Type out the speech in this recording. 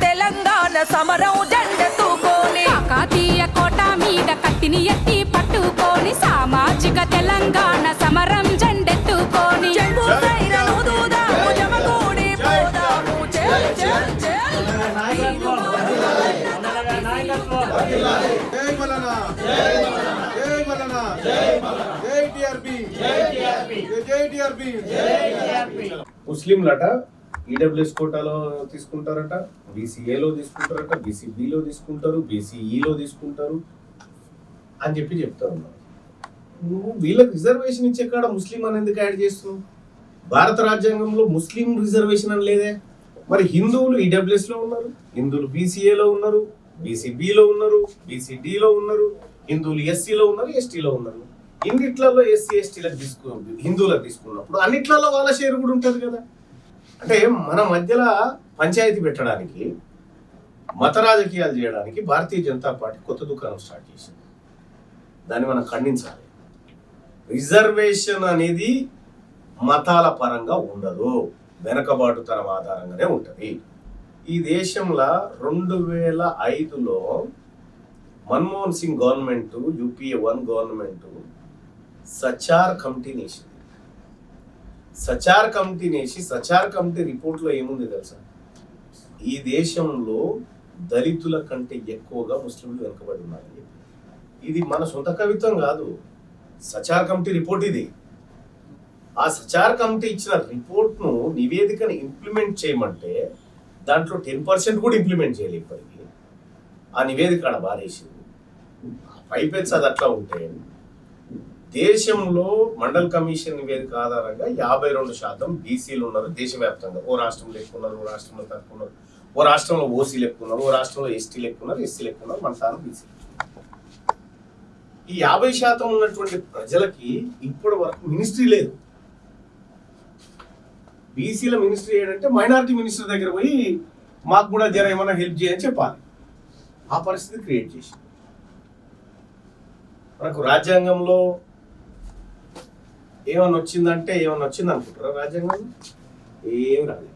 తెలంగాణ సమరం జెండెత్తుకొని కాకతీయ కోట మీద కత్తిని ఎత్తి పట్టుకొని సామాజిక తెలంగాణ సమరం జెండెత్తుకొని చెంబు సైరను దూదాము జమకూడి పోదాము చెల్ చెల్ చెల్ జై మల్లన్న జై మల్లన్న జై టిఆర్పి జై టిఆర్పి ముస్లింలట ఈడబ్ల్యూఎస్ కోటాలో తీసుకుంటారట, బీసీఏలో తీసుకుంటారట, బీసీబీలో తీసుకుంటారు, బీసీఈలో తీసుకుంటారు అని చెప్తా ఉన్నారు. నువ్వు వీళ్ళకి రిజర్వేషన్ ఇచ్చే కాడ ముస్లిం అని ఎందుకు యాడ్ చేస్తున్నావు? భారత రాజ్యాంగంలో ముస్లిం రిజర్వేషన్ అని లేదే. మరి హిందువులు ఈడబ్ల్యూఎస్ లో ఉన్నారు, హిందువులు బీసీఏలో ఉన్నారు, బీసీబీలో ఉన్నారు, బీసీడీలో ఉన్నారు, హిందువులు ఎస్సీలో ఉన్నారు, ఎస్టీలో ఉన్నారు. ఇన్నిట్లలో ఎస్సీ ఎస్టీలకు హిందువులకు తీసుకున్నప్పుడు అన్నిట్లలో వాళ్ళ షేర్ కూడా ఉంటుంది కదా. అంటే మన మధ్యలో పంచాయతీ పెట్టడానికి, మత రాజకీయాలు చేయడానికి భారతీయ జనతా పార్టీ కొత్త దుకాణం స్టార్ట్ చేసింది. దాన్ని మనం ఖండించాలి. రిజర్వేషన్ అనేది మతాల పరంగా ఉండదు, వెనకబాటుతనం ఆధారంగానే ఉంటుంది. ఈ దేశంలో 2005లో Manmohan Singh government, UPA 1 government Sachar కమిటీని వేసింది. సచార్ కమిటీ రిపోర్ట్లో ఏముంది తెలుసా? ఈ దేశంలో దళితుల కంటే ఎక్కువగా ముస్లింలు వెనుకబడి ఉన్నారని చెప్పి. ఇది మన సొంత కవిత్వం కాదు, సచార్ కమిటీ రిపోర్ట్ ఇది. ఆ సచార్ కమిటీ ఇచ్చిన రిపోర్ట్ను, నివేదికను ఇంప్లిమెంట్ చేయమంటే దాంట్లో 10% కూడా ఇంప్లిమెంట్ చేయలేదు ఇప్పటికీ. ఆ నివేదిక ఆడ బాధేసింది. పైపెచ్చు అది అట్లా ఉంటే దేశంలో మండల్ కమిషన్ నివేదిక ఆధారంగా 52% బీసీలు ఉన్నారు దేశవ్యాప్తంగా. ఓ రాష్ట్రంలో ఎక్కువ ఉన్నారు, ఓ రాష్ట్రంలో తక్కువ ఉన్నారు, ఓ రాష్ట్రంలో ఓసీలు ఎక్కువ ఉన్నారు, ఓ రాష్ట్రంలో ఎస్టీలు ఎక్కువ ఉన్నారు, ఎస్సీలు ఎక్కువ ఉన్నారు, మన తాను బీసీ. ఈ 50% ఉన్నటువంటి ప్రజలకి ఇప్పటి వరకు మినిస్ట్రీ లేదు. బీసీల మినిస్ట్రీ ఏంటంటే మైనారిటీ మినిస్టర్ దగ్గర పోయి మాకు కూడా జర ఏమైనా హెల్ప్ చేయని చెప్పాలి. ఆ పరిస్థితి క్రియేట్ చేసి మనకు రాజ్యాంగంలో ఏమన్నా వచ్చింది అనుకుంటారా? రాజ్యాంగంలో ఏం రాలేదు.